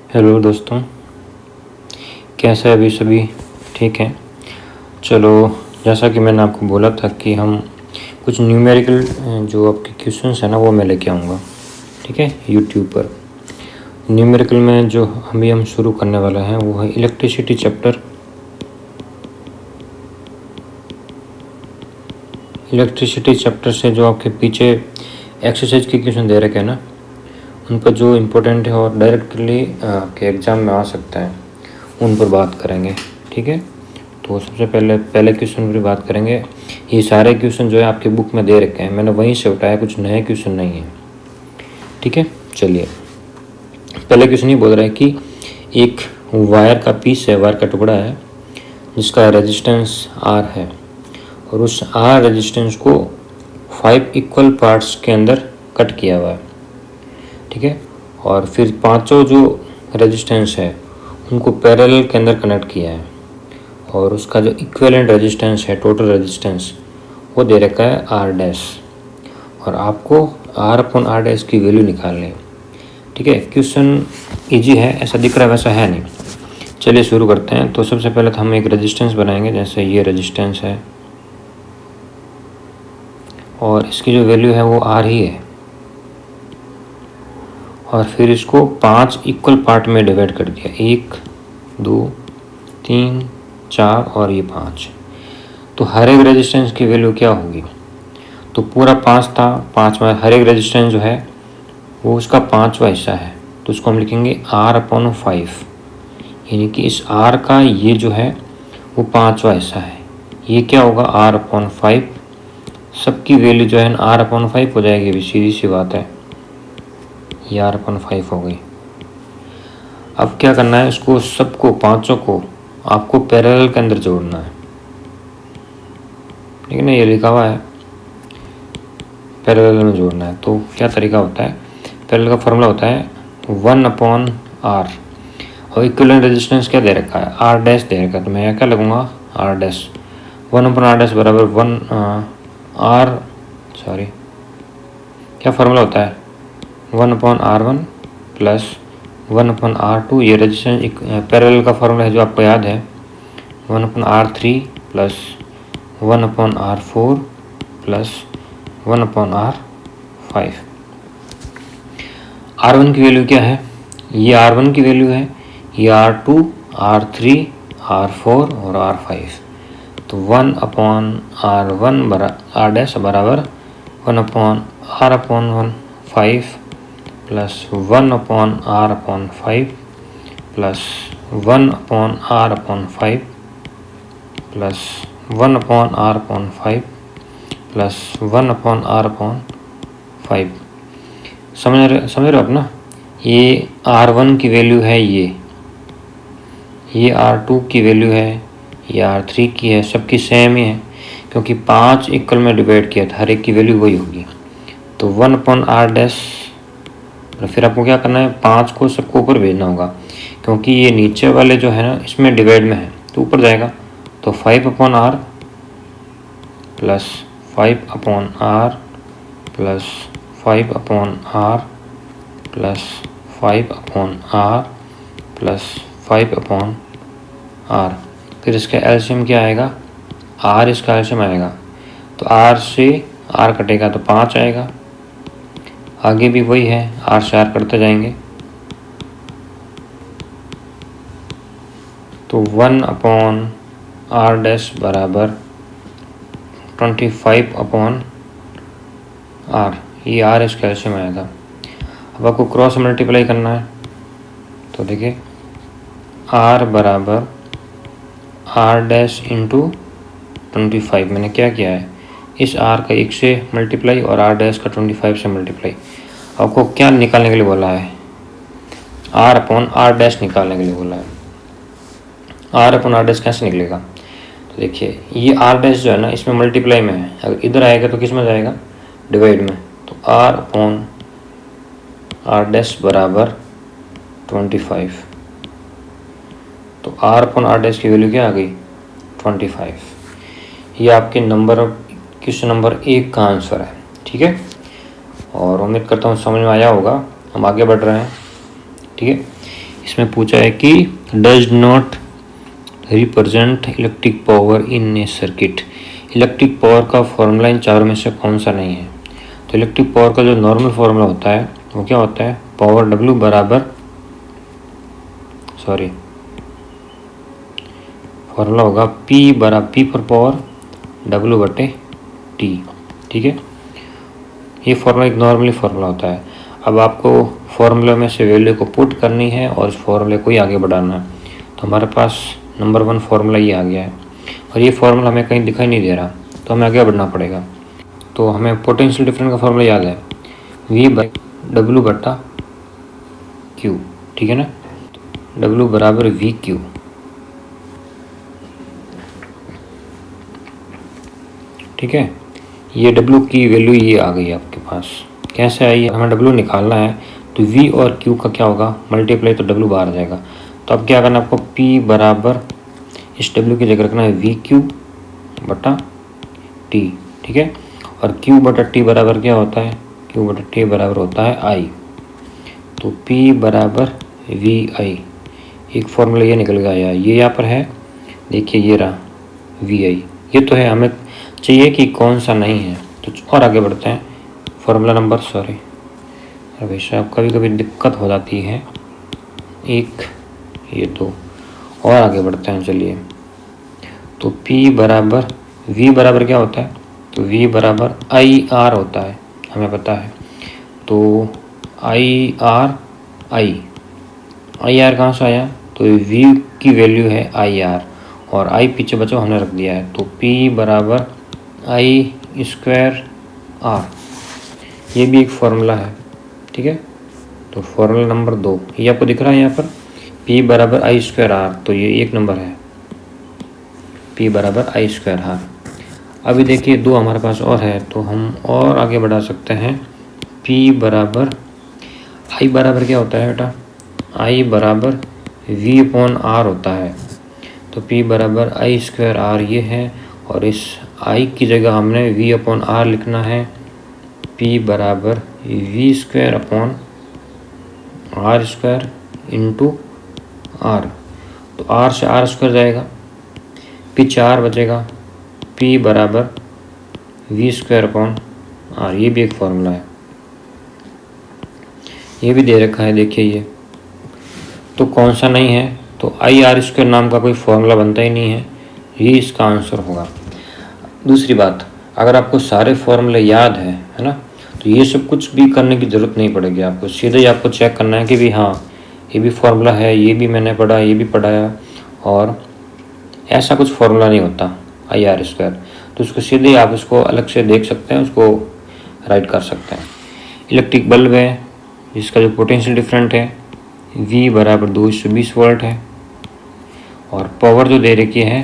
Hello दोस्तों, कैसे अभी सभी ठीक हैं। चलो, जैसा कि मैंने आपको बोला था कि हम कुछ न्यूमेरिकल जो आपके क्वेश्चंस हैं ना वो मैं लेके आऊँगा, ठीक है। यूट्यूब पर न्यूमेरिकल में जो हम शुरू करने वाले हैं वो है इलेक्ट्रिसिटी चैप्टर। इलेक्ट्रिसिटी चैप्टर से जो आपके पीछे एक्सरसाइज के क्वेश्चन दे रखे हैं ना, उन पर जो इम्पोर्टेंट है और डायरेक्टली आपके एग्ज़ाम में आ सकता है उन पर बात करेंगे, ठीक है। तो सबसे पहले क्वेश्चन पर बात करेंगे। ये सारे क्वेश्चन जो है आपकी बुक में दे रखे हैं, मैंने वहीं से उठाया, कुछ नए क्वेश्चन नहीं है, ठीक है। चलिए, पहले क्वेश्चन ये बोल रहा है कि एक वायर का पीस है, वायर का टुकड़ा है जिसका रेजिस्टेंस R है और उस R रेजिस्टेंस को 5 इक्वल पार्ट्स के अंदर कट किया हुआ है, ठीक है। और फिर पांचों जो रेजिस्टेंस है उनको पैरेलल के अंदर कनेक्ट किया है और उसका जो इक्विवेलेंट रेजिस्टेंस है, टोटल रेजिस्टेंस, वो दे रखा है R डैश और आपको R/R डैश की वैल्यू निकालनी है, ठीक है। क्वेश्चन इजी है, ऐसा दिख रहा है वैसा है नहीं। चलिए शुरू करते हैं। तो सबसे पहले तो हम एक रेजिस्टेंस बनाएंगे, जैसे ये रेजिस्टेंस है और इसकी जो वैल्यू है वो R ही है और फिर इसको 5 इक्वल पार्ट में डिवाइड कर दिया, 1 2 3 4 और ये 5। तो हर एक रेजिस्टेंस की वैल्यू क्या होगी, तो पूरा 5 था, 5 में हर एक रेजिस्टेंस जो है वो उसका 5वां हिस्सा है, तो उसको हम लिखेंगे R/5, यानी कि इस R का ये जो है वो 5वां हिस्सा है। ये क्या होगा, R/5। सबकी वैल्यू जो है R/5 हो जाएगी, अभी सीधी सी बात है, ये R/5 हो गई। अब क्या करना है, इसको सबको, पांचों को आपको पैरेलल के अंदर जोड़ना है, ठीक है ना। ये लिखा हुआ है पैरेलल में जोड़ना है। तो क्या तरीका होता है, पैरेलल का फॉर्मूला होता है 1/R और इक्विवेलेंट रेजिस्टेंस क्या दे रखा है, R डैश दे रखा है, तो मैं यहाँ क्या लगूंगा, R डैश। 1/R डैश बराबर क्या फार्मूला होता है, 1/R1 प्लस 1/R2। ये रेजिस्टेंस पैरेलल का फार्मूला है जो आपको याद है, 1/R3 plus 1/R4 plus 1/R5। R1 की वैल्यू क्या है, ये R1 की वैल्यू है, ये R2, R3, R4 और R5। तो 1/R1 R डैश बराबर 1/R/5 plus 1/R/5 plus 1/R/5 plus 1/R/5 plus 1/R/5। समझ रहे हो आप ना। ये R1 की वैल्यू है, ये R2 की वैल्यू है, ये R3 की है, सबकी सेम ही है क्योंकि 5 इक्वल में डिवाइड किया था, हर एक की वैल्यू वही होगी। तो 1/R डैश, और फिर आपको क्या करना है, 5 को सबको ऊपर भेजना होगा क्योंकि ये नीचे वाले जो है ना इसमें डिवाइड में है तो ऊपर जाएगा। तो 5/R plus 5/R plus 5/R plus 5/R plus 5/R। फिर इसका एलसीएम क्या आएगा, R इसका एलसीएम आएगा, तो R से R कटेगा तो 5 आएगा। आगे भी वही है, R से R करते जाएंगे तो 1/R डैश बराबर 25/R, ये R इसका एलसीएम आएगा। अब आपको क्रॉस मल्टीप्लाई करना है, तो देखिए R बराबर R डैश इंटू 25। मैंने क्या किया है, इस R का 1 से मल्टीप्लाई और R डैश का 25 से मल्टीप्लाई। आपको क्या निकालने के लिए बोला है, R/R डैश निकालने के लिए बोला है। R/R डैश कैसे निकलेगा, तो देखिए ये R डैश जो है ना इसमें मल्टीप्लाई में है, अगर इधर आएगा तो किस में जाएगा, डिवाइड में। तो R/R डैश बराबर 25। तो R/R डैश की वैल्यू क्या आ गई, 25। ये आपके क्वेश्चन नंबर 1 का आंसर है, ठीक है। और उम्मीद करता हूँ समझ में आया होगा। हम आगे बढ़ रहे हैं, ठीक है। इसमें पूछा है कि does not represent electric power in A circuit. Electric power का फॉर्मूला इन चारों में से कौन सा नहीं है? तो इलेक्ट्रिक पावर का जो नॉर्मल फॉर्मूला होता है वो क्या होता है? पावर W बराबर फॉर्मूला होगा P फॉर पावर W बटे T। ठीक है, ये फॉर्मूला एक नॉर्मली फॉर्मूला होता है। अब आपको फॉर्मूले में से वैल्यू को पुट करनी है और इस फॉर्मूले को ही आगे बढ़ाना है। तो हमारे पास नंबर 1 फॉर्मूला ये आ गया है और ये फॉर्मूला हमें कहीं दिखाई नहीं दे रहा, तो हमें आगे बढ़ना पड़ेगा। तो हमें पोटेंशियल डिफरेंस का फॉर्मूला याद है, V/W बटा Q। ठीक है ना, W बराबर VQ। ठीक है, ये W की वैल्यू ये आ गई आपके पास। कैसे आई? हमें W निकालना है तो V और Q का क्या होगा? मल्टीप्लाई, तो W बाहर आ जाएगा। तो अब क्या करना है आपको? P बराबर इस W की जगह रखना है VQ बटा T। ठीक है, और Q बटा T बराबर क्या होता है? Q बटा T बराबर होता है I। तो P बराबर VI। एक फॉर्मूला ये निकल गया, ये यहाँ पर है, देखिए ये रहा VI। ये तो है, हमें चाहिए कि कौन सा नहीं है। तो और आगे बढ़ते हैं। फॉर्मूला नंबर अरे साहब कभी कभी दिक्कत हो जाती है। एक ये 2 और आगे बढ़ते हैं। चलिए, तो P बराबर V बराबर क्या होता है? तो V बराबर IR होता है, हमें पता है। तो IR कहाँ से आया? तो V की वैल्यू है IR और I पीछे बचो हमने रख दिया है। तो P बराबर I² R, ये भी एक फॉर्मूला है। ठीक है, तो फॉर्मूला नंबर 2 ये आपको दिख रहा है यहाँ पर, P बराबर I² R। तो ये एक नंबर है, P बराबर I² R। अभी देखिए 2 हमारे पास और है, तो हम और आगे बढ़ा सकते हैं। P बराबर I बराबर क्या होता है बेटा? I बराबर V/R होता है। तो P बराबर I² R ये है, और इस I की जगह हमने V/R लिखना है। P बराबर V² R² इंटू R। तो R से R² जाएगा, पीछे R बचेगा। P बराबर V² R। ये भी एक फॉर्मूला है, ये भी दे रखा है, देखिए ये। तो कौन सा नहीं है? तो IR² नाम का कोई फॉर्मूला बनता ही नहीं है, ये इसका आंसर होगा। दूसरी बात, अगर आपको सारे फॉर्मूले याद है ना, तो ये सब कुछ भी करने की ज़रूरत नहीं पड़ेगी आपको। सीधे ही आपको चेक करना है कि भी हाँ ये भी फॉर्मूला है, ये भी मैंने पढ़ा, ये भी पढ़ाया, और ऐसा कुछ फॉर्मूला नहीं होता IR²। तो उसको सीधे आप उसको अलग से देख सकते हैं, उसको राइट कर सकते हैं। इलेक्ट्रिक बल्ब है जिसका जो पोटेंशियल डिफरेंट है V बराबर 220 वोल्ट है, और पावर जो दे रखी है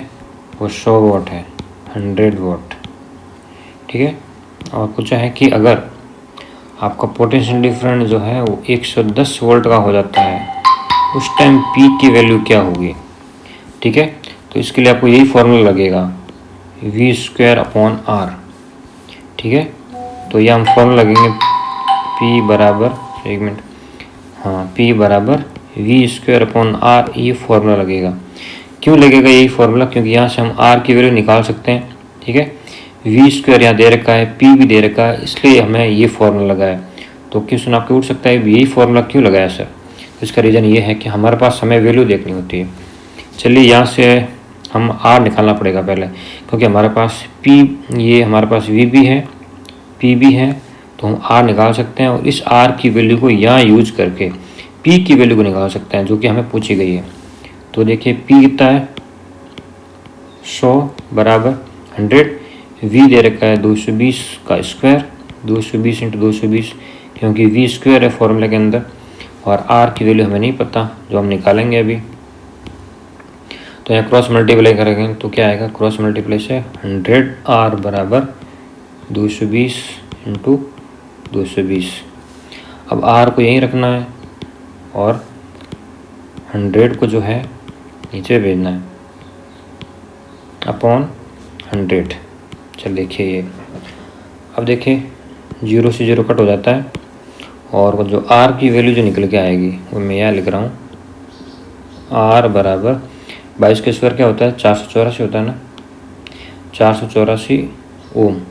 वो 100 वाट है, 100 वाट। ठीक है, और पूछा है कि अगर आपका पोटेंशियल डिफरेंस जो है वो 110 वोल्ट का हो जाता है, उस टाइम P की वैल्यू क्या होगी? ठीक है, तो इसके लिए आपको यही फॉर्मूला लगेगा, V²/R। ठीक है, तो ये हम फॉर्मूला लगेंगे P बराबर, एक मिनट, हाँ, P बराबर V²/R। ये फॉर्मूला लगेगा। क्यों लगेगा यही फॉर्मूला? क्योंकि यहाँ से हम R की वैल्यू निकाल सकते हैं। ठीक है, V² यहाँ दे रखा है, P भी दे रखा है, इसलिए हमें ये फॉर्मूला लगा है। तो क्वेश्चन आपके उठ सकता है यही फॉर्मूला क्यों लगाया सर? तो इसका रीज़न ये है कि हमारे पास हमें वैल्यू देखनी होती है। चलिए यहाँ से हम R निकालना पड़ेगा पहले, क्योंकि हमारे पास P, ये हमारे पास V भी है, P भी है, तो हम R निकाल सकते हैं, और इस R की वैल्यू को यहाँ यूज करके P की वैल्यू को निकाल सकते हैं, जो कि हमें पूछी गई है। तो देखिए P कितना है? 100 बराबर 100, V दे रखा है 220 का स्क्वायर, 220 इंटू 220, क्योंकि V² है फॉर्मूला के अंदर, और R की वैल्यू हमें नहीं पता, जो हम निकालेंगे अभी। तो यहाँ क्रॉस मल्टीप्लाई करेंगे तो क्या आएगा? क्रॉस मल्टीप्लाई से 100R बराबर 220 इंटू 220। अब R को यहीं रखना है और 100 को जो है नीचे भेजना है अपॉन 100। चल देखिए ये, अब देखिए 0 से 0 कट हो जाता है, और वो जो R की वैल्यू जो निकल के आएगी वो मैं यहाँ लिख रहा हूँ R बराबर 22 का स्क्वायर क्या होता है, 484 होता है ना, 484 ओम।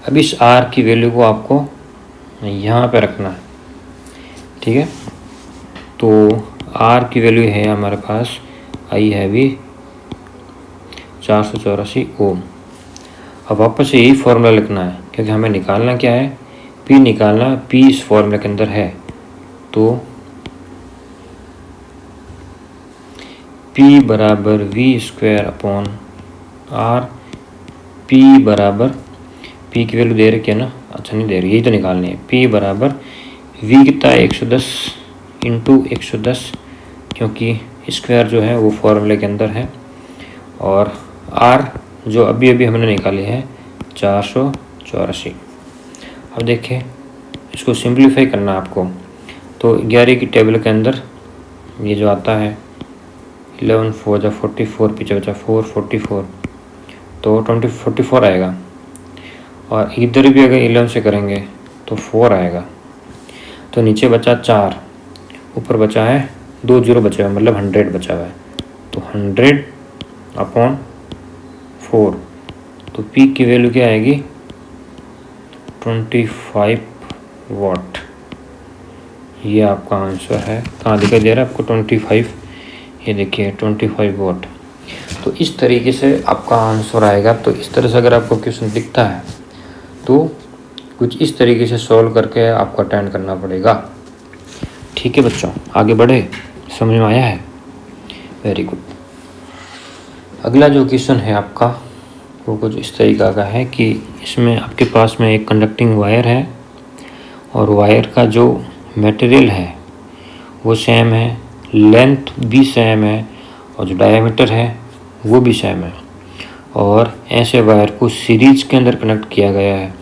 अब इस R की वैल्यू को आपको यहाँ पे रखना है, ठीक है। तो R की वैल्यू है हमारे पास, आई है भी 484 ओम। अब वापस से यही फॉर्मूला लिखना है, क्योंकि हमें निकालना क्या है, P निकालना, P इस फॉर्मूले के अंदर है। तो P बराबर V square upon R, P बराबर, P की वैल्यू दे रखी है ना, अच्छा नहीं दे रही, यही तो निकालनी है। P बराबर V कितना है, 110 इंटू 110, क्योंकि स्क्वायर जो है वो फॉर्मूले के अंदर है, और R जो अभी अभी हमने निकाली है 484। अब देखिए इसको सिंप्लीफाई करना है आपको। तो 11 की टेबल के अंदर ये जो आता है 11 4 जा 44, पीछे बचा 4 44, तो 44 आएगा। और इधर भी अगर 11 से करेंगे तो 4 आएगा। तो नीचे बचा 4, ऊपर बचा है 2 0 बचा हुआ है, मतलब 100 बचा हुआ है। तो 100 अपॉन 4, तो P की वैल्यू क्या आएगी, 25 वाट। ये आपका आंसर है। कहाँ दिखाई दे रहा है आपको 25, ये देखिए 25 वाट। तो इस तरीके से आपका आंसर आएगा। तो इस तरह से अगर आपको क्वेश्चन दिखता है तो कुछ इस तरीके से सॉल्व करके आपको अटेंड करना पड़ेगा। ठीक है बच्चों, आगे बढ़े, समझ में आया है, वेरी गुड। अगला जो क्वेश्चन है आपका वो कुछ इस तरीका का है कि इसमें आपके पास में एक कंडक्टिंग वायर है, और वायर का जो मटेरियल है वो सेम है, लेंथ भी सेम है, और जो डायमीटर है वो भी सेम है, और ऐसे वायर को सीरीज के अंदर कनेक्ट किया गया है।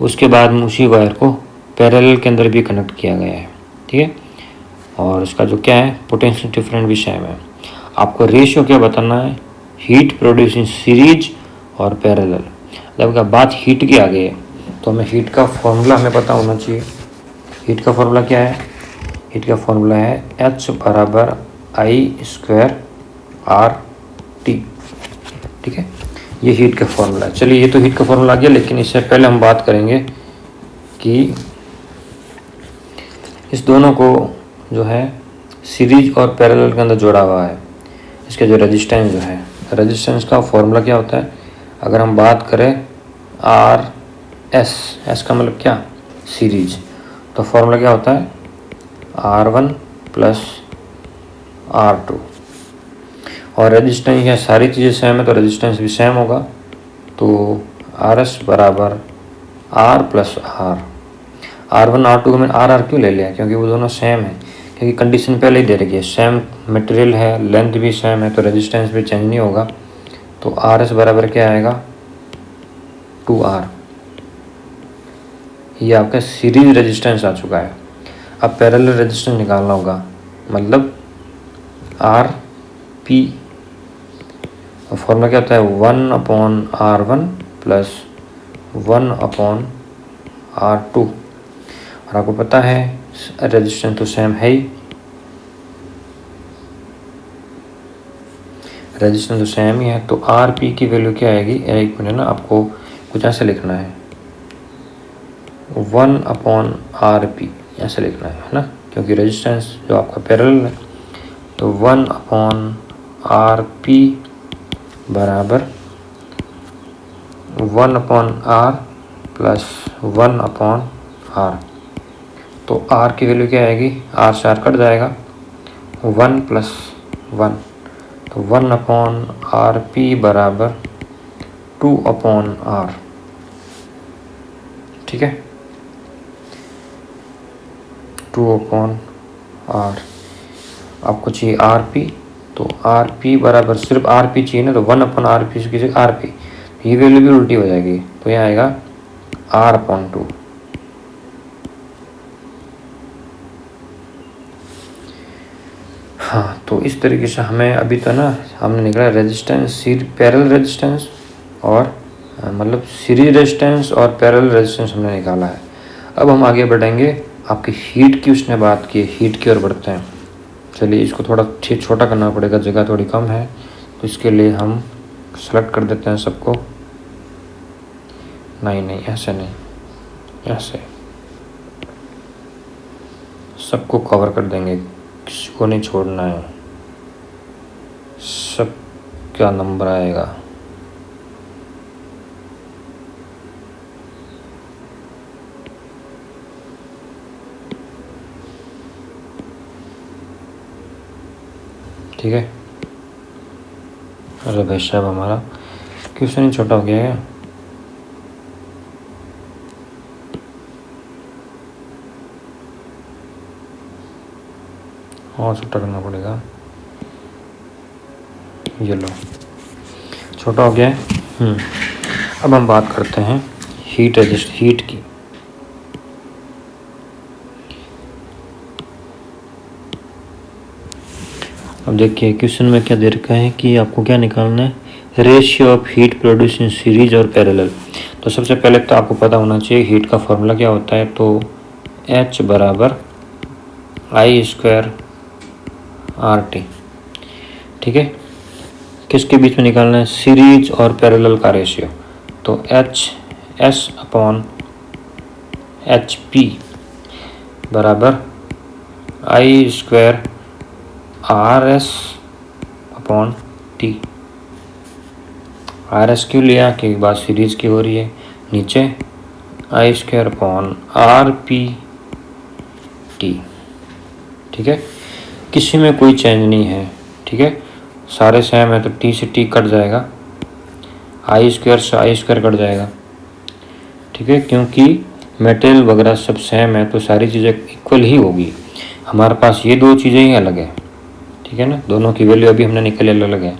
उसके बाद में उसी वायर को पैरेलल के अंदर भी कनेक्ट किया गया है, ठीक है। और इसका जो क्या है, पोटेंशियल डिफरेंस भी सेम है। आपको रेशियो क्या बताना है, हीट प्रोड्यूस इन सीरीज और पैरेलल। जब बात हीट की आ गई है तो हमें हीट का फॉर्मूला हमें पता होना चाहिए। हीट का फॉर्मूला क्या है, हीट का फॉर्मूला है H बराबर I स्क्वायर RT, ठीक है। ये हीट का फॉर्मूला है। चलिए ये तो हीट का फॉर्मूला आ गया, लेकिन इससे पहले हम बात करेंगे कि इस दोनों को जो है सीरीज और पैरेलल के अंदर जोड़ा हुआ है। इसके जो रेजिस्टेंस जो है, रेजिस्टेंस का फॉर्मूला क्या होता है, अगर हम बात करें RS, S का मतलब क्या, सीरीज, तो फॉर्मूला क्या होता है R1 प्लस R2। और रेजिस्टेंस या सारी चीज़ें सेम है तो रेजिस्टेंस भी सेम होगा। तो RS बराबर R plus R। R1 R2 को मैंने RR क्यों ले लिया, क्योंकि वो दोनों सेम है, क्योंकि कंडीशन पहले ही दे रखी है, सेम मटेरियल है, लेंथ भी सेम है, तो रेजिस्टेंस भी चेंज नहीं होगा। तो RS बराबर क्या आएगा 2R। ये आपका सीरीज रेजिस्टेंस आ चुका है। अब पैरेलल रेजिस्टेंस निकालना होगा, मतलब RP, फॉर्मूला क्या होता है 1/R1 प्लस 1/R2। और आपको पता है रेजिस्टेंस तो सेम है ही, रेजिस्टेंस तो सेम ही है। तो RP की वैल्यू क्या आएगी, एक मिनट ना, आपको कुछ ऐसे लिखना है 1/RP, ऐसे लिखना है ना, क्योंकि रेजिस्टेंस जो आपका पैरेलल है। तो 1/RP बराबर 1/R प्लस 1/R। तो R की वैल्यू क्या आएगी, R से R कट जाएगा, 1 प्लस 1, तो 1/RP बराबर 2/R, ठीक है, 2/R। आपको चाहिए RP, तो RP बराबर सिर्फ RP चाहिए ना, तो 1/RP की जगह RP, ये वैल्यू भी उल्टी हो जाएगी, तो यह आएगा R/2। हाँ, तो इस तरीके से हमें अभी तो ना हमने निकाला रेजिस्टेंस, पैरेलल रेजिस्टेंस और मतलब सीरीज रेजिस्टेंस और पैरेलल रेजिस्टेंस हमने निकाला है। अब हम आगे बढ़ेंगे, आपकी हीट की उसने बात की, हीट की ओर बढ़ते हैं। चलिए इसको थोड़ा छोटा करना पड़ेगा, जगह थोड़ी कम है, तो इसके लिए हम सेलेक्ट कर देते हैं सबको। नहीं ऐसे नहीं, ऐसे सबको कवर कर देंगे, किसी को नहीं छोड़ना है। सब क्या नंबर आएगा, ठीक है। अरे भाई साहब हमारा क्वेश्चन ही छोटा हो गया है। और छोटा करना पड़ेगा, ये लो छोटा हो गया है। अब हम बात करते हैं हीट की। अब देखिए क्वेश्चन में क्या दे रखा है कि आपको क्या निकालना है, ratio of heat produce in series और पैरेलल। तो सबसे पहले तो आपको पता होना चाहिए हीट का फॉर्मूला क्या होता है, तो H बराबर I² RT, ठीक है। किसके बीच में निकालना है, सीरीज और पैरेलल का रेशियो, तो HS/HP बराबर I² RS/T। RS क्यों लिया, कि बात सीरीज की हो रही है। नीचे I² RPT, ठीक है। किसी में कोई चेंज नहीं है, ठीक है, सारे सेम है, तो T से T कट जाएगा, I² से I² कट जाएगा, ठीक है। क्योंकि मेटेरियल वगैरह सब सेम है तो सारी चीज़ें इक्वल ही होगी। हमारे पास ये दो चीज़ें ही अलग है, ठीक है ना, दोनों की वैल्यू अभी हमने निकली अलग है।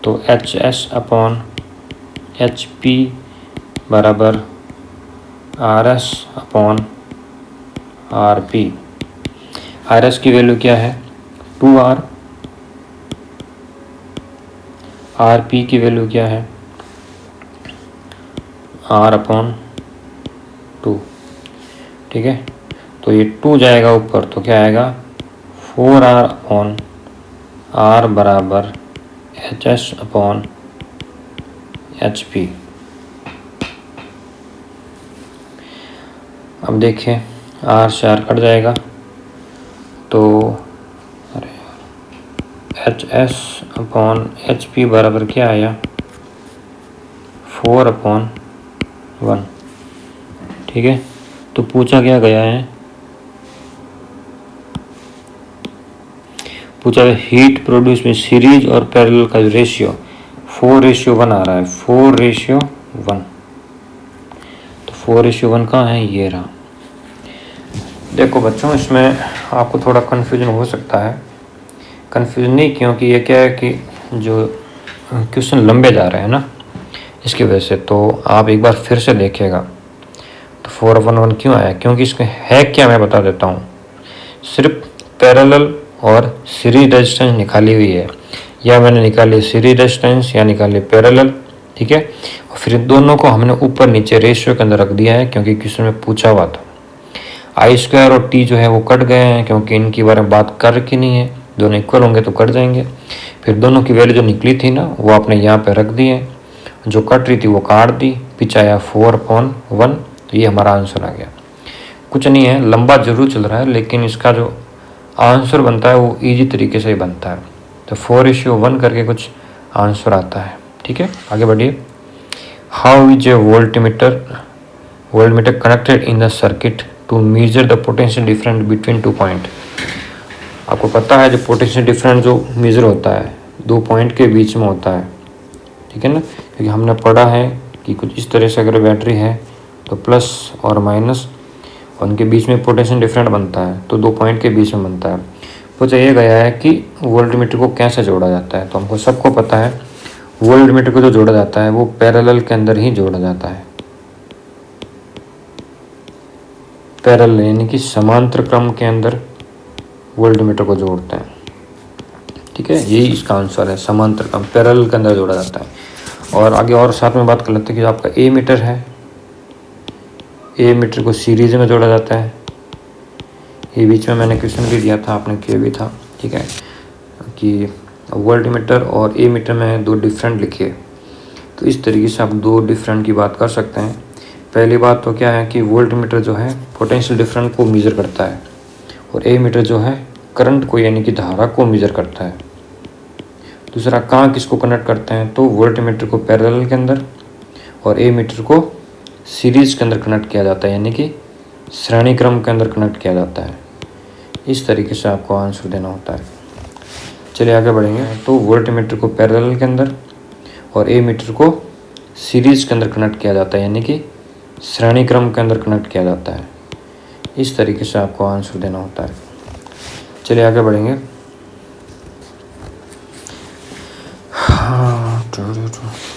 तो HS/HP बराबर RS/RP। RS की वैल्यू क्या है, 2R। RP की वैल्यू क्या है, R/2, ठीक है। तो ये 2 जाएगा ऊपर, तो क्या आएगा, 4R/R बराबर HS/HP। अब देखिए R से R कट जाएगा, तो अरे HS/HP बराबर क्या आया, 4/1, ठीक है। तो पूछा क्या गया है, पूछा हीट प्रोड्यूस में सीरीज और पैरेलल का रेशियो 4:1 आ रहा है, 4:1। तो 4:1 कहाँ है, ये रहा। देखो बच्चों इसमें आपको थोड़ा कन्फ्यूजन हो सकता है, कन्फ्यूजन नहीं, क्योंकि ये क्या है कि जो क्वेश्चन लंबे जा रहे हैं ना, इसकी वजह से। तो आप एक बार फिर से देखिएगा। तो 4/1 क्यों आया, क्योंकि इसमें है क्या, मैं बता देता हूँ। सिर्फ पैरेलल और सीरीज रेजिस्टेंस निकाली हुई है, या मैंने निकाली सीरीज रेजिस्टेंस या निकाली पैरेलल, ठीक है। और फिर दोनों को हमने ऊपर नीचे रेशियो के अंदर रख दिया है, क्योंकि क्वेश्चन में पूछा हुआ था। I² और T जो है वो कट गए हैं, क्योंकि इनकी बारे में बात कर रखी नहीं है, दोनों इक्वल होंगे तो कट जाएंगे। फिर दोनों की वैल्यू जो निकली थी ना, वो आपने यहाँ पे रख दी है, जो कट रही थी वो काट दी, पीछे आया 4/1। तो ये हमारा आंसर आ गया। कुछ नहीं है, लंबा जरूर चल रहा है, लेकिन इसका जो आंसर बनता है वो ईजी तरीके से ही बनता है। तो 4:1 करके कुछ आंसर आता है, ठीक है। आगे बढ़िए। How is a voltmeter connected in the circuit to measure the potential difference between 2 point. आपको पता है जो पोटेंशियल डिफरेंस जो मेजर होता है 2 पॉइंट के बीच में होता है, ठीक है ना। क्योंकि हमने पढ़ा है कि कुछ इस तरह से अगर बैटरी है तो प्लस और माइनस, उनके बीच में पोटेंशियल डिफरेंट बनता है, तो 2 पॉइंट के बीच में बनता है। पूछा ये गया है कि वोल्टमीटर को कैसे जोड़ा जाता है। तो हमको सबको पता है वोल्टमीटर को जो जोड़ा जाता है वो पैरेलल के अंदर ही जोड़ा जाता है, पैरेलल यानी कि समांतर क्रम के अंदर वोल्टमीटर को जोड़ते हैं, ठीक है। यही इसका आंसर है, समांतर क्रम पैरेलल के अंदर जोड़ा जाता है। और आगे और साथ में बात कर लेते हैं कि आपका ए मीटर है, ए मीटर को सीरीज में जोड़ा जाता है। ये बीच में मैंने क्वेश्चन भी दिया था, आपने किया भी था, ठीक है, कि वोल्ट मीटर और ए मीटर में दो डिफरेंट लिखिए। तो इस तरीके से आप दो डिफरेंट की बात कर सकते हैं। पहली बात तो क्या है कि वोल्ट मीटर जो है पोटेंशियल डिफरेंस को मेज़र करता है और ए मीटर जो है करंट को यानी कि धारा को मेज़र करता है। दूसरा, कहाँ किसको कनेक्ट करते हैं, तो वोल्ट मीटर को पैरेलल के अंदर और ए मीटर को सीरीज़ के अंदर कनेक्ट किया जाता है, यानी कि श्रेणी क्रम के अंदर कनेक्ट किया जाता है। इस तरीके से आपको आंसर देना होता है। चलिए आगे बढ़ेंगे। तो वोल्ट मीटर को पैरेलल के अंदर और ए मीटर को सीरीज़ के अंदर कनेक्ट किया जाता है, यानी कि श्रेणी क्रम के अंदर कनेक्ट किया जाता है। इस तरीके से आपको आंसर देना होता है। चलिए आगे बढ़ेंगे।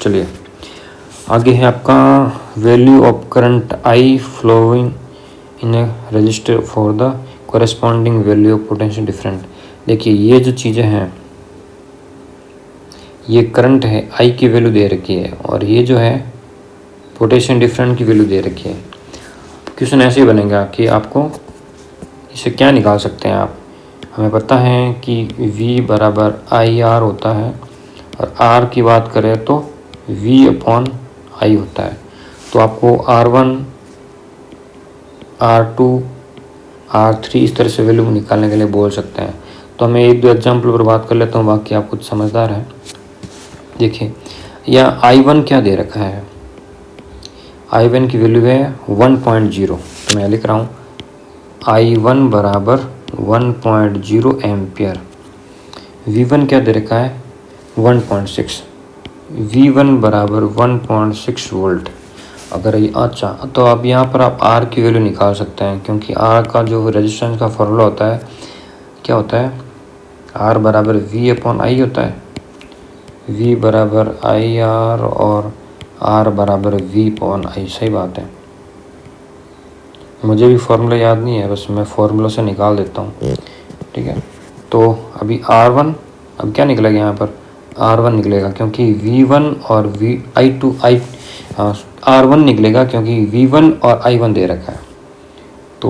चलिए आगे है आपका value of current I flowing in a resistor for the corresponding value of potential different. देखिए ये जो चीज़ें हैं, ये करंट है, आई की वैल्यू दे रखी है और ये जो है पोटेंशियल डिफरेंट की वैल्यू दे रखी है। क्वेश्चन ऐसे ही बनेगा कि आपको इसे क्या निकाल सकते हैं आप। हमें पता है कि V बराबर आई आर होता है और R की बात करें तो V अपॉन आई होता है। तो आपको R1, R2, R3 इस तरह से वैल्यू निकालने के लिए बोल सकते हैं। तो मैं एक दो एग्जाम्पल पर बात कर लेता हूँ, बाकी आप कुछ समझदार हैं। देखिए यह I1 क्या दे रखा है, I1 की वैल्यू है 1.0। तो मैं लिख रहा हूँ I1 बराबर 1.0 एम्पियर। V1 क्या दे रखा है 1.6, V1 बराबर 1.6 वोल्ट। अगर ये अच्छा, तो अब यहाँ पर आप R की वैल्यू निकाल सकते हैं, क्योंकि R का जो रेजिस्टेंस का फॉर्मूला होता है क्या होता है, R बराबर V अपॉन आई होता है। V बराबर आई आर और R बराबर V अपॉन आई। सही बात है, मुझे भी फार्मूला याद नहीं है, बस मैं फार्मूला से निकाल देता हूँ। ठीक है, तो अभी R1 अब क्या निकलेगा यहाँ पर, R1 निकलेगा क्योंकि V1 और R1 निकलेगा क्योंकि V1 और I1 दे रखा है। तो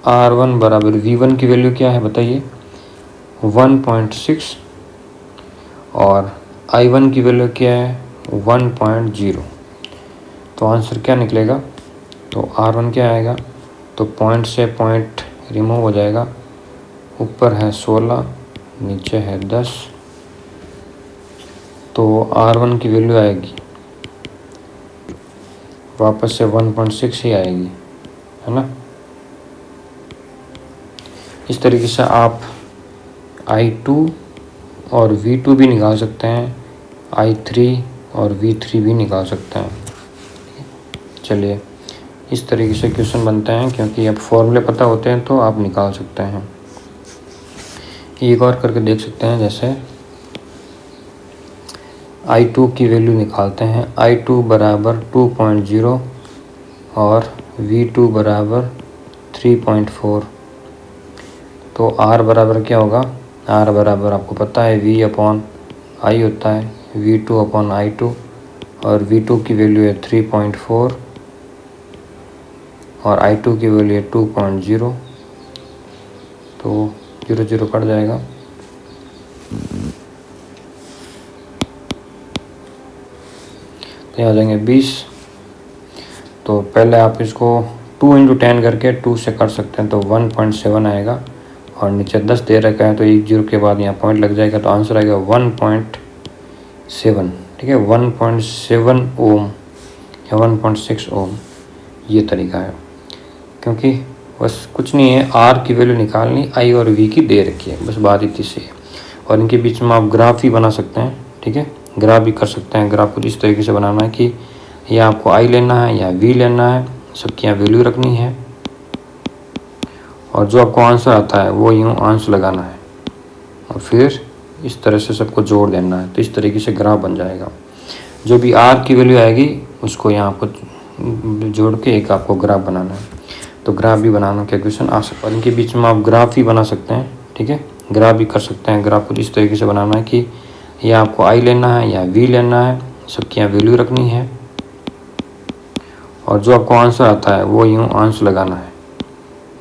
R1 बराबर V1 की वैल्यू क्या है बताइए 1.6 और I1 की वैल्यू क्या है 1.0। तो आंसर क्या निकलेगा, तो R1 क्या आएगा, तो पॉइंट से पॉइंट रिमूव हो जाएगा, ऊपर है 16 नीचे है 10, तो R1 की वैल्यू आएगी वापस से 1.6 ही आएगी, है ना। इस तरीके से आप I2 और V2 भी निकाल सकते हैं, I3 और V3 भी निकाल सकते हैं। चलिए इस तरीके से क्वेश्चन बनते हैं, क्योंकि अब फॉर्मूले पता होते हैं तो आप निकाल सकते हैं। एक और करके देख सकते हैं, जैसे I2 की वैल्यू निकालते हैं। I2 बराबर 2.0 और V2 बराबर 3.4। तो R बराबर क्या होगा, R बराबर आपको पता है V अपॉन आई होता है, V2 अपॉन I2 और V2 की वैल्यू है 3.4 और I2 की वैल्यू है 2.0। तो 0 0 कट जाएगा। तो यहाँ आ जाएंगे 20। तो पहले आप इसको 2 × 10 करके 2 से कर सकते हैं, तो 1.7 आएगा और नीचे 10 दे रखा है, तो एक 0 के बाद यहाँ पॉइंट लग जाएगा, तो आंसर आएगा 1.7। ठीक है, 1.7 ओम या 1.6 ओम, ये तरीका है। क्योंकि बस कुछ नहीं है, R की वैल्यू निकालनी, I और V की दे रखी है, बस बात इतनी सी है। और इनके बीच में आप ग्राफ भी बना सकते हैं। ठीक है, ग्राफ भी कर सकते हैं। ग्राफ को इस तरीके से बनाना है कि या आपको I लेना है या V लेना है, सबकी यहाँ वैल्यू रखनी है और जो आपको आंसर आता है वो यूँ आंसर लगाना है और फिर इस तरह से सबको जोड़ देना है। तो इस तरीके से ग्राफ बन जाएगा। जो भी R की वैल्यू आएगी उसको यहाँ आपको जोड़ के एक आपको ग्राफ बनाना है। तो ग्राफ भी बनाना के क्वेश्चन आ सकता है। इनके बीच में आप ग्राफ ही बना सकते हैं। ठीक है, ग्राफ भी कर सकते हैं। ग्राफ को इस तरीके से बनाना है कि या आपको I लेना है या V लेना है, सबकी यहाँ वैल्यू रखनी है और जो आपको आंसर आता है वो यूँ आंसर लगाना है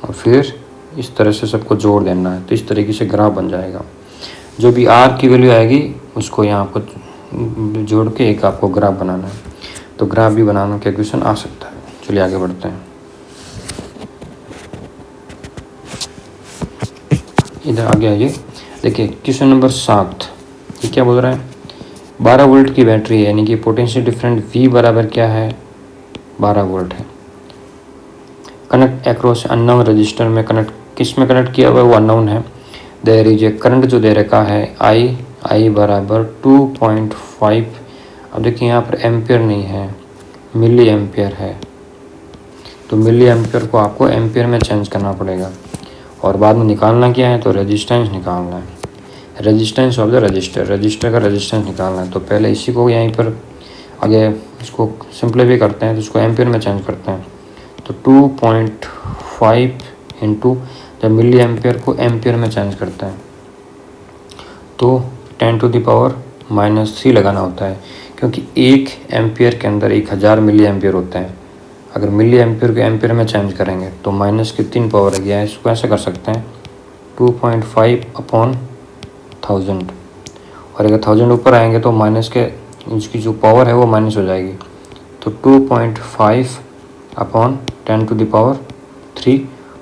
और फिर इस तरह से सबको जोड़ देना है, तो इस तरीके से ग्राफ बन जाएगा। जो भी आर की वैल्यू आएगी उसको यहाँ आपको जोड़ के एक आपको ग्राफ बनाना है, तो ग्राफ भी बनाना का क्वेश्चन आ सकता है। चलिए आगे बढ़ते हैं। इधर आगे आइए, देखिए क्वेश्चन नंबर 7, ये क्या बोल रहा है, 12 वोल्ट की बैटरी है, यानी कि पोटेंशियल डिफरेंट V बराबर क्या है, 12 वोल्ट है। कनेक्ट अक्रॉस अननोन रजिस्टर में कनेक्ट, किस में कनेक्ट किया हुआ है वो अननोन है। देयर इज ए करंट जो दे रखा है I बराबर 2.5। अब देखिए यहाँ पर एम्पियर नहीं है, मिली एम्पियर है, तो मिली एम्पियर को आपको एम्पियर में चेंज करना पड़ेगा। और बाद में निकालना क्या है, तो रेजिस्टेंस निकालना है, resistance of the register, register का रेजिस्टेंस निकालना है। तो पहले इसी को यहीं पर आगे इसको सिंप्लीफाई करते हैं, तो इसको एम्पियर में चेंज करते हैं। तो 2.5 इंटू, जब मिली एम्पियर को एम्पियर में चेंज करते हैं तो 10⁻³ लगाना होता है, क्योंकि 1 एम्पियर के अंदर 1000 मिली एम्पियर होते हैं। अगर मिली एम्पियर को एम्पियर में चेंज करेंगे तो माइनस की 3 पावर आ गया है, इसको ऐसे कर सकते हैं 2.5/1000, और अगर 1000 ऊपर आएंगे तो माइनस के इसकी जो पावर है वो माइनस हो जाएगी। तो 2.5/10⁻³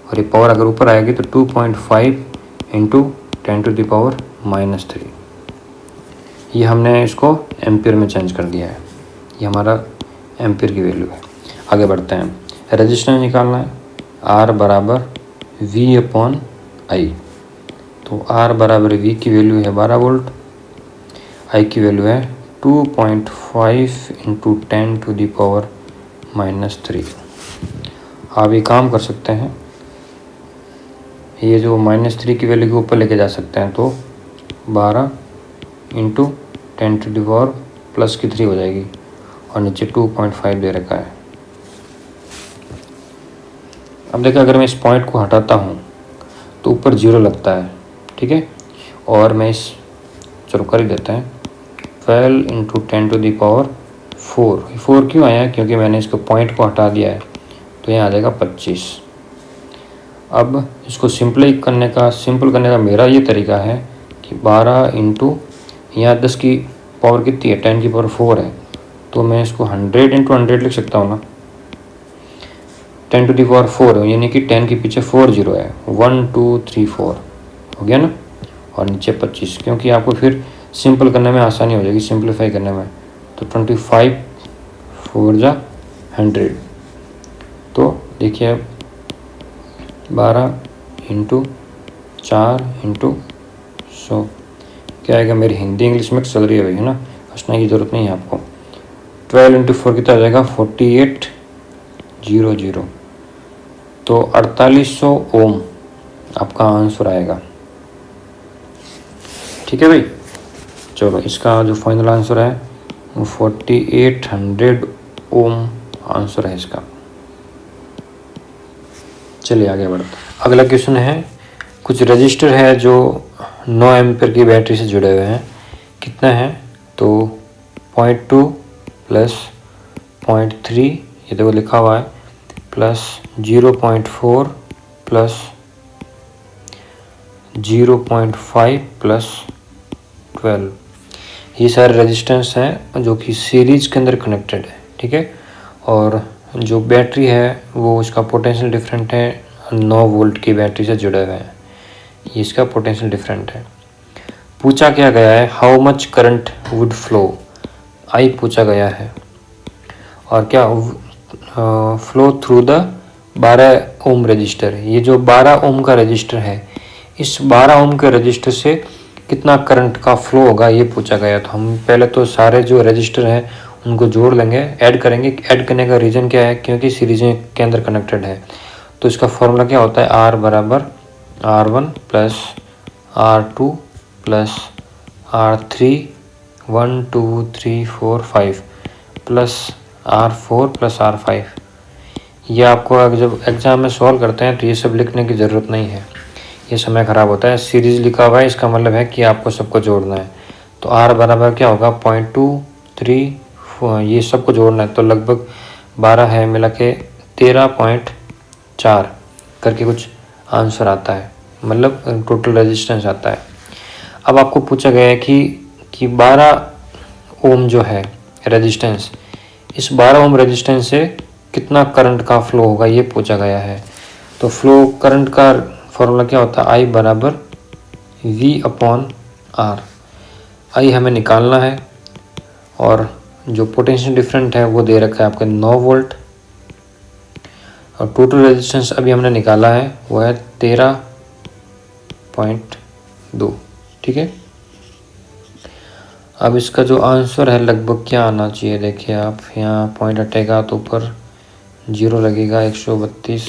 और ये पावर अगर ऊपर आएगी तो 2.5 इंटू 10⁻⁻3। ये हमने इसको एम्पियर में चेंज कर दिया है, ये हमारा एम्पियर की वैल्यू है। आगे बढ़ते हैं, रेजिस्टेंस निकालना है, R बराबर V/I। तो R बराबर V की वैल्यू है 12 वोल्ट, I की वैल्यू है 2.5 इंटू 10⁻⁻3। आप ये काम कर सकते हैं, ये जो -3 की वैल्यू के ऊपर लेके जा सकते हैं, तो 12 इंटू 10⁻+3 हो जाएगी, और नीचे 2.5 दे रखा है। अब देखिए अगर मैं इस पॉइंट को हटाता हूँ तो ऊपर 0 लगता है, ठीक है, और मैं इस, चलो कर ही देते हैं, 12 इंटू 10⁻⁴। 4 क्यों आया, क्योंकि मैंने इसको पॉइंट को हटा दिया है, तो यहाँ आ जाएगा 25। अब इसको सिंपल करने का मेरा ये तरीका है कि 12 इंटू, यहाँ 10 की पावर कितनी है, 10⁻⁴ है, तो मैं इसको 100 इंटू 100 लिख सकता हूँ ना, 10⁻⁴ यानी कि 10 के पीछे 4 0 है, 1 2 3 4 हो गया ना, और नीचे 25, क्योंकि आपको फिर सिंपल करने में आसानी हो जाएगी, सिंप्लीफाई करने में। तो 25 4 जा 100, तो देखिए अब 12 इंटू 4 इंटू 100 क्या आएगा, मेरी हिंदी इंग्लिश मिक्स चल रही है भाई, है ना, हंसने की ज़रूरत नहीं है आपको। 12 इंटू 4 कितना आ जाएगा, 4800, तो 4800 ओम आपका आंसर आएगा। ठीक है भाई, चलो इसका जो फाइनल आंसर है वो 4800 ओम आंसर है इसका। चलिए आगे बढ़ते हैं। अगला क्वेश्चन है, कुछ रजिस्टर है जो 9 एम्पियर की बैटरी से जुड़े हुए हैं, कितना है, तो 0.2 प्लस 0.3, ये देखो लिखा हुआ है, प्लस 0.4 प्लस 0.5 प्लस 12। ये सारे रेजिस्टेंस हैं जो कि सीरीज के अंदर कनेक्टेड है, ठीक है, और जो बैटरी है वो उसका पोटेंशियल डिफरेंट है, 9 वोल्ट की बैटरी से जुड़े हुए हैं, ये इसका पोटेंशियल डिफरेंट है। पूछा क्या गया है, how much current would flow, आई पूछा गया है, और क्या flow through the 12 ohm resistor. ये जो 12 ओम का रजिस्टर है, इस 12 ओम के रजिस्टर से कितना करंट का फ्लो होगा ये पूछा गया। तो हम पहले तो सारे जो रजिस्टर हैं उनको जोड़ लेंगे, ऐड करेंगे। ऐड करने का रीज़न क्या है, क्योंकि सीरीज के अंदर कनेक्टेड है, तो इसका फॉर्मूला क्या होता है, R बराबर R1 plus R2 plus R3 1 2 3 4 5 plus R4 plus R5। ये आपको अगर जब एग्ज़ाम में सॉल्व करते हैं तो ये सब लिखने की ज़रूरत नहीं है, ये समय ख़राब होता है। सीरीज़ लिखा हुआ है, इसका मतलब है कि आपको सबको जोड़ना है। तो R बराबर क्या होगा, 0.2 3 ये सबको जोड़ना है, तो लगभग 12 है मिला के 13.4 करके कुछ आंसर आता है, मतलब टोटल रेजिस्टेंस आता है। अब आपको पूछा गया है कि 12 ओम जो है रेजिस्टेंस, इस 12 ओम रेजिस्टेंस से कितना करंट का फ्लो होगा ये पूछा गया है। तो फ्लो करंट का फॉर्मूला क्या होता है, आई बराबर वी अपॉन आर। आई हमें निकालना है और जो पोटेंशियल डिफरेंट है वो दे रखा है आपके 9 वोल्ट, और टोटल रेजिस्टेंस अभी हमने निकाला है वो है 13.2। ठीक है, अब इसका जो आंसर है लगभग क्या आना चाहिए, देखिए आप यहाँ पॉइंट हटेगा तो ऊपर 0 लगेगा, 132,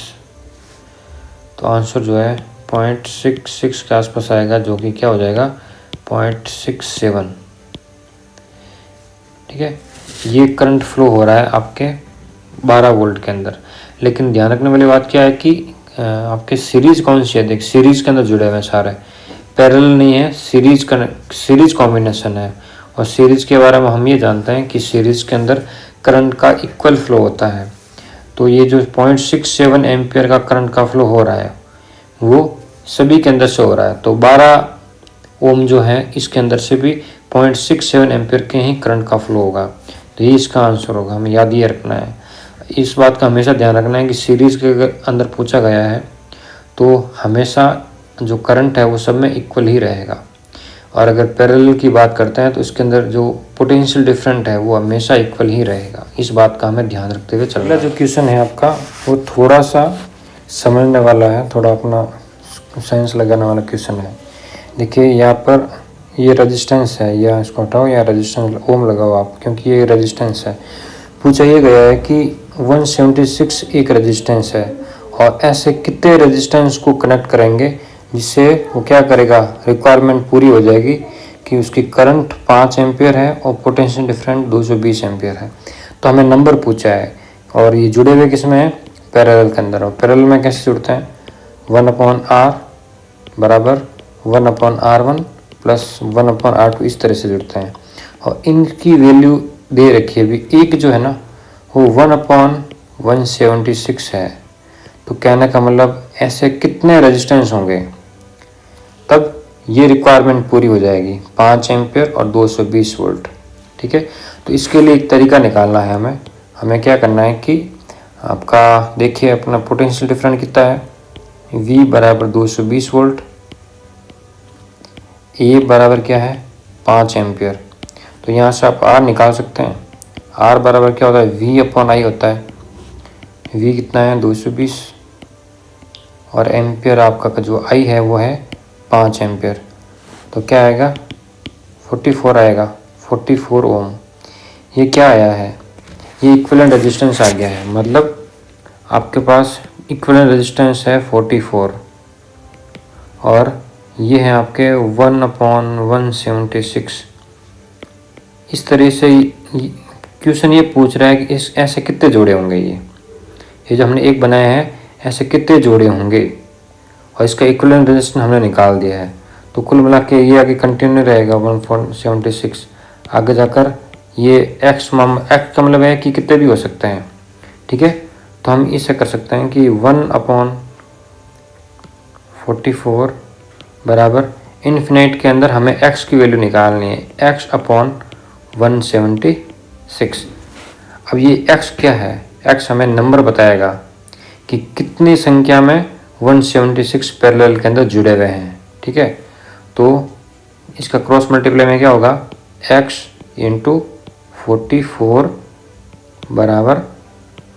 तो आंसर जो है 0.66 के आसपास आएगा, जो कि क्या हो जाएगा 0.67। ठीक है, ये करंट फ्लो हो रहा है आपके 12 वोल्ट के अंदर। लेकिन ध्यान रखने वाली बात क्या है कि आपके सीरीज कौन सी है, देख सीरीज के अंदर जुड़े हुए हैं सारे, पैरेलल नहीं है, सीरीज कॉम्बिनेशन है। और सीरीज के बारे में हम ये जानते हैं कि सीरीज के अंदर करंट का इक्वल फ्लो होता है। तो ये जो 0.67 एम्पियर का करंट का फ्लो हो रहा है वो सभी के अंदर से हो रहा है। तो 12 ओम जो है इसके अंदर से भी 0.67 एम्पियर के ही करंट का फ्लो होगा। तो ये इसका आंसर होगा, हमें याद ये रखना है। इस बात का हमेशा ध्यान रखना है कि सीरीज़ के अंदर पूछा गया है तो हमेशा जो करंट है वो सब में इक्वल ही रहेगा, और अगर पैरेलल की बात करते हैं तो इसके अंदर जो पोटेंशियल डिफरेंट है वो हमेशा इक्वल ही रहेगा। इस बात का हमें ध्यान रखते हुए चलना है। जो क्वेश्चन है आपका वो थोड़ा सा समझने वाला है, थोड़ा अपना साइंस लगाने वाला क्वेश्चन है। देखिए यहाँ पर ये रेजिस्टेंस है, या इसको हटाओ, या रेजिस्टेंस ओम लगाओ आप, क्योंकि ये रेजिस्टेंस है। पूछा ये गया है कि 176 एक रेजिस्टेंस है और ऐसे कितने रेजिस्टेंस को कनेक्ट करेंगे जिससे वो क्या करेगा, रिक्वायरमेंट पूरी हो जाएगी कि उसकी करंट 5 एम्पियर है और पोटेंशियल डिफरेंट 220 एम्पियर है। तो हमें नंबर पूछा है और ये जुड़े हुए किसमें है, पैरेलल के अंदर। और पैरेलल में कैसे जुड़ते हैं, 1/r बराबर 1/r1 प्लस 1/r2, इस तरह से जुड़ते हैं। और इनकी वैल्यू दे रखी है, अभी एक जो है ना वो 1/176 है। तो कहने का मतलब ऐसे कितने रेजिस्टेंस होंगे तब ये रिक्वायरमेंट पूरी हो जाएगी, 5 एम्पियर और 220 वोल्ट। ठीक है, तो इसके लिए एक तरीका निकालना है हमें क्या करना है कि आपका देखिए अपना पोटेंशियल डिफरेंट कितना है, V बराबर 220 वोल्ट, A बराबर क्या है 5 एम्पियर। तो यहाँ से आप R निकाल सकते हैं। R बराबर क्या होता है, V/I होता है। V कितना है 220 और एम्पियर आपका जो I है वो है 5 एम्पियर। तो क्या आएगा 44 आएगा, 44 ओम। ये क्या आया है, ये इक्विवेलेंट रेजिस्टेंस आ गया है, मतलब आपके पास इक्विवेलेंट रेजिस्टेंस है 44 और ये है आपके 1/176। इस तरह से क्वेश्चन ये पूछ रहा है कि इस ऐसे कितने जोड़े होंगे, ये जो हमने एक बनाया है ऐसे कितने जोड़े होंगे, और इसका इक्विवेलेंट रेजिस्टेंस हमने निकाल दिया है। तो कुल मिला के ये आगे कंटिन्यू रहेगा 1/76, आगे जाकर ये x का मतलब है कि कितने भी हो सकते हैं। ठीक है, तो हम इसे कर सकते हैं कि 1/44 बराबर इन्फिनाइट के अंदर हमें x की वैल्यू निकालनी है, x/176। अब ये x क्या है, x हमें नंबर बताएगा कि कितनी संख्या में 176 पैरेलल के अंदर जुड़े हुए हैं। ठीक है, तो इसका क्रॉस मल्टीप्लाई में क्या होगा, x × 44 बराबर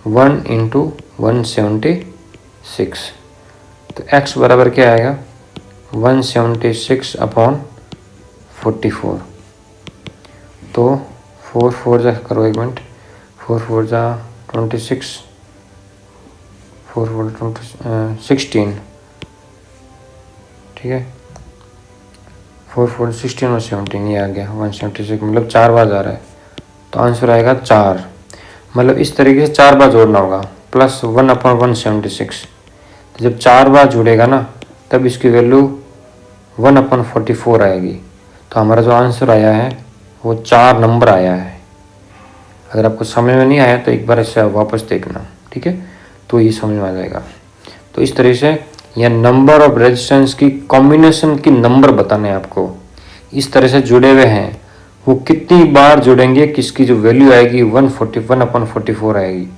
1 × 176। तो x बराबर क्या आएगा 176/44। तो 4 जा करो एक मिनट, 4 जा 26, 4 16। ठीक है, 4 16 और 17, ये आ गया 176, मतलब 4 बार जा रहा है। तो आंसर आएगा 4, मतलब इस तरीके से 4 बार जोड़ना होगा, प्लस 1/176। तो जब 4 बार जुड़ेगा ना तब इसकी वैल्यू 1/44 आएगी। तो हमारा जो आंसर आया है वो 4 नंबर आया है। अगर आपको समझ में नहीं आया तो एक बार इसे वापस देखना। ठीक है, तो ये समझ में आ जाएगा। तो इस तरह से या नंबर ऑफ रेजिस्टेंस की कॉम्बिनेशन की नंबर बताने हैं आपको, इस तरह से जुड़े हुए हैं, वो कितनी बार जुड़ेंगे, किसकी जो वैल्यू आएगी 141/44 आएगी।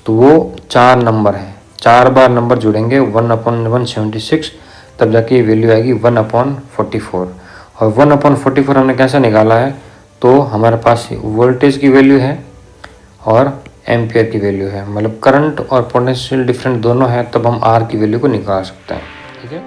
तो वो 4 नंबर है, 4 बार नंबर जुड़ेंगे 1/176, तब जाके ये वैल्यू आएगी 1/44। और 1/44 हमने कैसे निकाला है, तो हमारे पास वोल्टेज की वैल्यू है और एम्पियर की वैल्यू है, मतलब करंट और पोटेंशियल डिफरेंट दोनों है, तब हम आर की वैल्यू को निकाल सकते हैं। ठीक है।